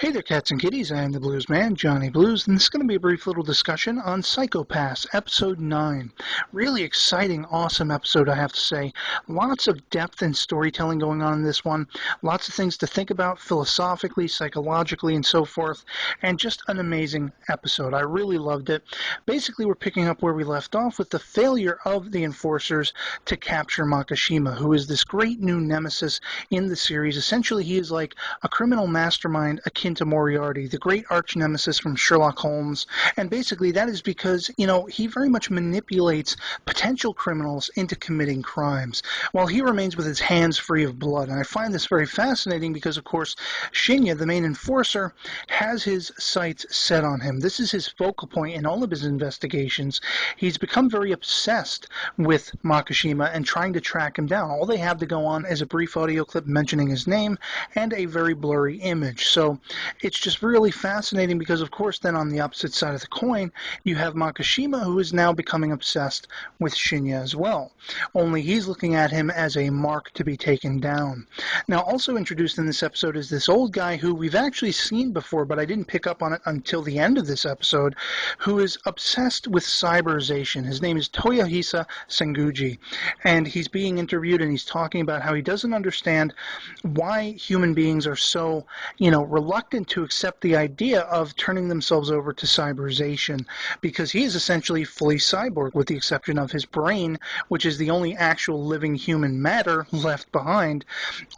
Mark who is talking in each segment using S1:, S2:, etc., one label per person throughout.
S1: Hey there, cats and kitties. I am the Blues Man, Johnny Blues, and this is going to be a brief little discussion on Psychopaths, Episode 9. Really exciting, awesome episode, I have to say. Lots of depth and storytelling going on in this one. Lots of things to think about philosophically, psychologically, and so forth. And just an amazing episode. I really loved it. Basically, we're picking up where we left off with the failure of the Enforcers to capture Makishima, who is this great new nemesis in the series. Essentially, he is like a criminal mastermind akin to Moriarty, the great arch nemesis from Sherlock Holmes. And basically that is because, he very much manipulates potential criminals into committing crimes, while he remains with his hands free of blood. And I find this very fascinating because, of course, Shinya, the main enforcer, has his sights set on him. This is his focal point in all of his investigations. He's become very obsessed with Makishima and trying to track him down. All they have to go on is a brief audio clip mentioning his name and a very blurry image. So it's just really fascinating because, of course, then on the opposite side of the coin, you have Makishima, who is now becoming obsessed with Shinya as well. Only he's looking at him as a mark to be taken down. Now, also introduced in this episode is this old guy who we've actually seen before, but I didn't pick up on it until the end of this episode, who is obsessed with cyberization. His name is Toyohisa Senguji, and he's being interviewed and he's talking about how he doesn't understand why human beings are so, reluctant to accept the idea of turning themselves over to cyberization, because he is essentially fully cyborg with the exception of his brain, which is the only actual living human matter left behind.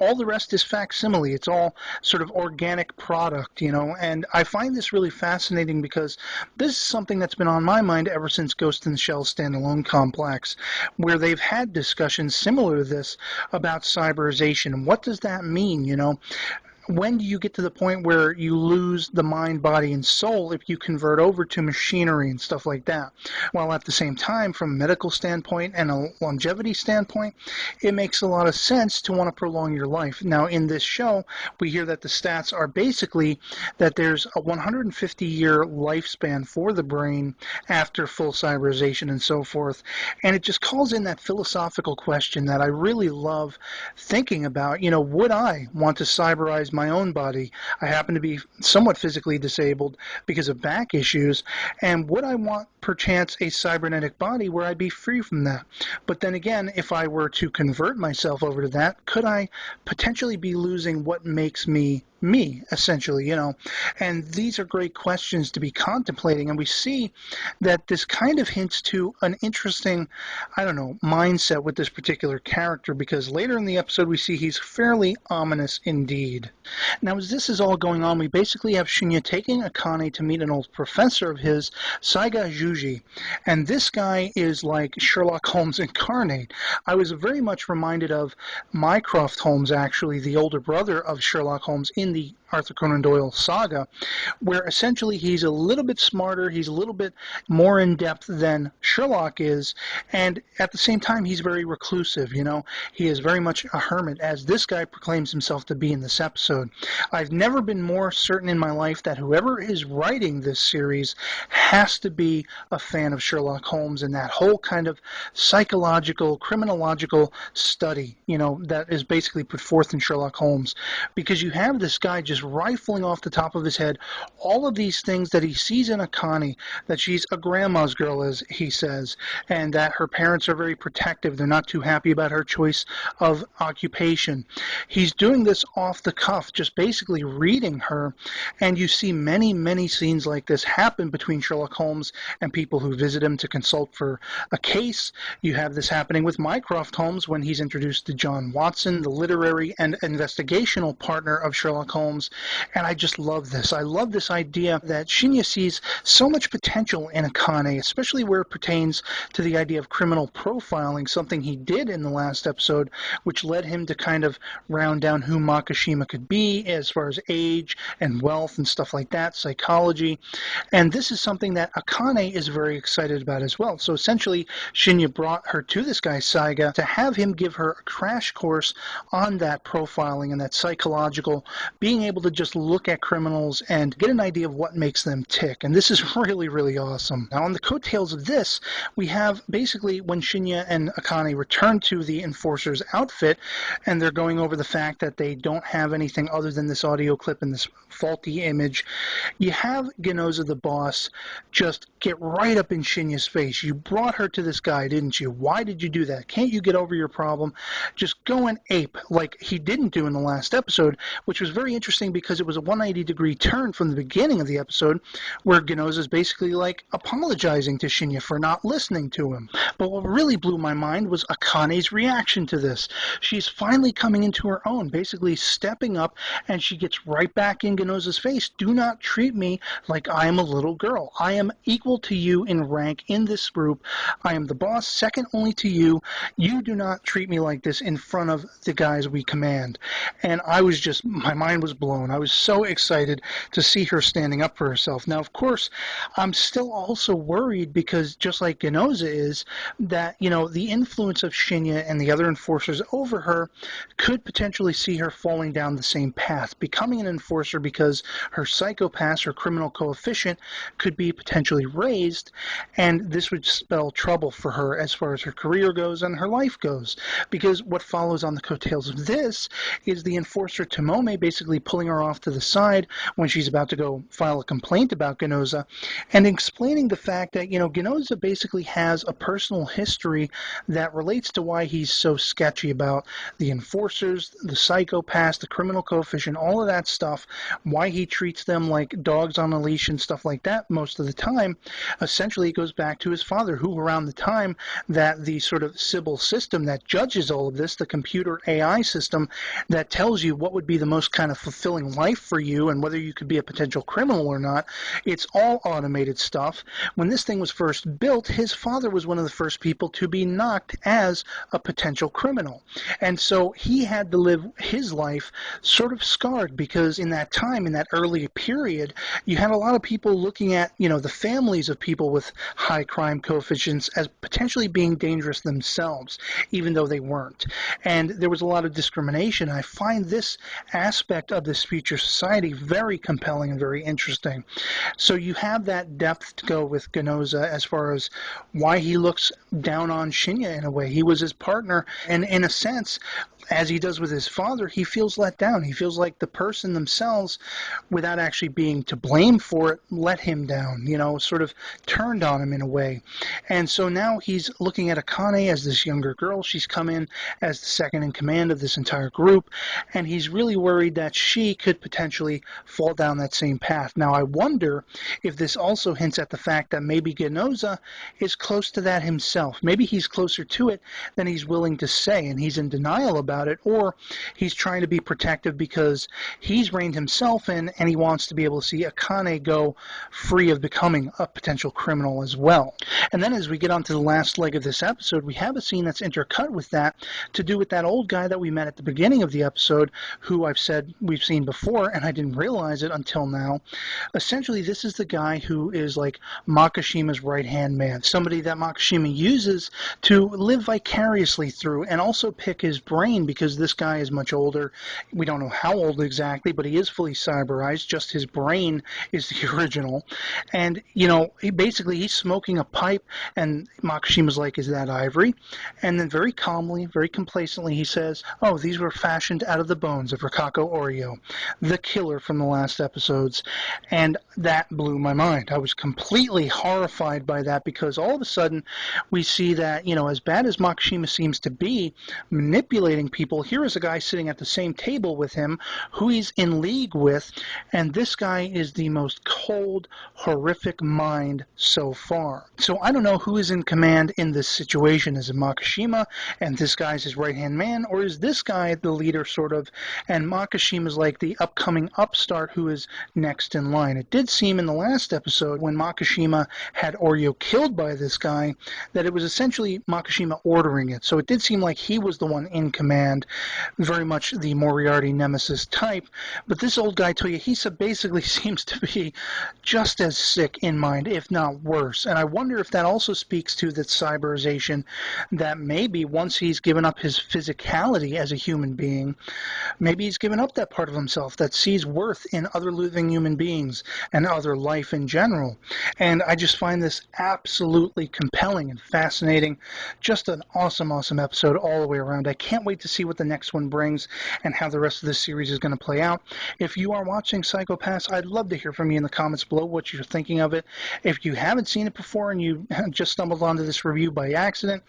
S1: All the rest is facsimile. It's all sort of organic product, and I find this really fascinating because this is something that's been on my mind ever since Ghost in the Shell standalone complex, where they've had discussions similar to this about cyberization. What does that mean, When do you get to the point where you lose the mind, body, and soul if you convert over to machinery and stuff like that? While at the same time, from a medical standpoint and a longevity standpoint, it makes a lot of sense to want to prolong your life. Now, in this show, we hear that the stats are basically that there's a 150-year lifespan for the brain after full cyberization and so forth. And it just calls in that philosophical question that I really love thinking about. Would I want to cyberize my own body? I happen to be somewhat physically disabled because of back issues, and would I want perchance a cybernetic body where I'd be free from that? But then again, if I were to convert myself over to that, could I potentially be losing what makes me, essentially, And these are great questions to be contemplating, and we see that this kind of hints to an interesting, mindset with this particular character, because later in the episode we see he's fairly ominous indeed. Now, as this is all going on, we basically have Shinya taking Akane to meet an old professor of his, Saiga Juji, and this guy is like Sherlock Holmes incarnate. I was very much reminded of Mycroft Holmes, actually, the older brother of Sherlock Holmes in the Arthur Conan Doyle saga, where essentially he's a little bit smarter, he's a little bit more in-depth than Sherlock is, and at the same time he's very reclusive, He is very much a hermit, as this guy proclaims himself to be in this episode. I've never been more certain in my life that whoever is writing this series has to be a fan of Sherlock Holmes and that whole kind of psychological, criminological study, that is basically put forth in Sherlock Holmes, because you have this guy just rifling off the top of his head all of these things that he sees in Akane, that she's a grandma's girl, as he says, and that her parents are very protective. They're not too happy about her choice of occupation. He's doing this off the cuff, just basically reading her, and you see many, many scenes like this happen between Sherlock Holmes and people who visit him to consult for a case. You have this happening with Mycroft Holmes when he's introduced to John Watson, the literary and investigational partner of Sherlock Holmes, and I just love this. I love this idea that Shinya sees so much potential in Akane, especially where it pertains to the idea of criminal profiling, something he did in the last episode, which led him to kind of round down who Makishima could be as far as age and wealth and stuff like that, psychology. And this is something that Akane is very excited about as well. So essentially, Shinya brought her to this guy Saiga to have him give her a crash course on that profiling and that psychological, being able able to just look at criminals and get an idea of what makes them tick. And this is really, really awesome. Now, on the coattails of this, we have basically when Shinya and Akane return to the Enforcer's outfit, and they're going over the fact that they don't have anything other than this audio clip and this faulty image, you have Genoza the boss just get right up in Shinya's face. You brought her to this guy, didn't you? Why did you do that? Can't you get over your problem? Just go and ape like he didn't do in the last episode, which was very interesting because it was a 180-degree turn from the beginning of the episode where Genoza is basically like apologizing to Shinya for not listening to him. But what really blew my mind was Akane's reaction to this. She's finally coming into her own, basically stepping up, and she gets right back in Genoza's face. Do not treat me like I am a little girl. I am equal to you in rank in this group. I am the boss, second only to you. You do not treat me like this in front of the guys we command. And I was just, my mind was blown. I was so excited to see her standing up for herself. Now, of course, I'm still also worried because just like Genoza is, that, you know, the influence of Shinya and the other enforcers over her could potentially see her falling down the same path, becoming an enforcer because her psychopath, her criminal coefficient, could be potentially raised, and this would spell trouble for her as far as her career goes and her life goes. Because what follows on the coattails of this is the enforcer Tomome basically pulling her off to the side when she's about to go file a complaint about Genoza, and explaining the fact that, you know, Genoza basically has a personal history that relates to why he's so sketchy about the enforcers, the psychopaths, the criminal coefficient, all of that stuff, why he treats them like dogs on a leash and stuff like that most of the time. Essentially, it goes back to his father, who around the time that the sort of Sybil system that judges all of this, the computer AI system that tells you what would be the most kind of fulfilling life for you and whether you could be a potential criminal or not, it's all automated stuff. When this thing was first built, his father was one of the first people to be knocked as a potential criminal. And so he had to live his life sort of scarred because in that time, in that early period, you had a lot of people looking at, you know, the families of people with high crime coefficients as potentially being dangerous themselves, even though they weren't. And there was a lot of discrimination. I find this aspect of this future society very compelling and very interesting. So you have that depth to go with Genoza as far as why he looks down on Shinya in a way. He was his partner, and in a sense, as he does with his father, he feels let down. He feels like the person themselves, without actually being to blame for it, let him down, you know, sort of turned on him in a way. And so now he's looking at Akane as this younger girl. She's come in as the second in command of this entire group, and he's really worried that she could potentially fall down that same path. Now, I wonder if this also hints at the fact that maybe Genoza is close to that himself. Maybe he's closer to it than he's willing to say, and he's in denial about it, or he's trying to be protective because he's reined himself in and he wants to be able to see Akane go free of becoming a potential criminal as well. And then as we get onto the last leg of this episode, we have a scene that's intercut with that to do with that old guy that we met at the beginning of the episode, who I've said we've seen before and I didn't realize it until now. Essentially, this is the guy who is like Makishima's right-hand man, somebody that Makishima uses to live vicariously through and also pick his brain, because this guy is much older. We don't know how old exactly, but he is fully cyberized. Just his brain is the original. And, you know, he's smoking a pipe, and Makishima's like, "Is that ivory?" And then very calmly, very complacently, he says, "Oh, these were fashioned out of the bones of Rikako Oryo, the killer from the last episodes." And that blew my mind. I was completely horrified by that, because all of a sudden we see that, you know, as bad as Makishima seems to be manipulating people, here is a guy sitting at the same table with him who he's in league with, and this guy is the most cold, horrific mind so far. So I don't know who is in command in this situation. Is it Makishima and this guy's his right-hand man, or is this guy the leader sort of, and Makishima's like the upcoming upstart who is next in line? It did seem in the last episode when Makishima had Oryo killed by this guy that it was essentially Makishima ordering it, so it did seem like he was the one in command and very much the Moriarty nemesis type. But this old guy, Toyohisa, basically seems to be just as sick in mind, if not worse. And I wonder if that also speaks to that cyberization, that maybe once he's given up his physicality as a human being, maybe he's given up that part of himself that sees worth in other living human beings and other life in general. And I just find this absolutely compelling and fascinating. Just an awesome, awesome episode all the way around. I can't wait to see what the next one brings and how the rest of this series is going to play out. If you are watching Psycho Pass, I'd love to hear from you in the comments below what you're thinking of it. If you haven't seen it before and you just stumbled onto this review by accident,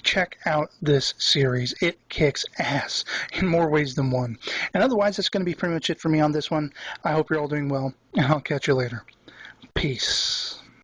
S1: check out this series. It kicks ass in more ways than one. And otherwise, that's going to be pretty much it for me on this one. I hope you're all doing well, and I'll catch you later. Peace.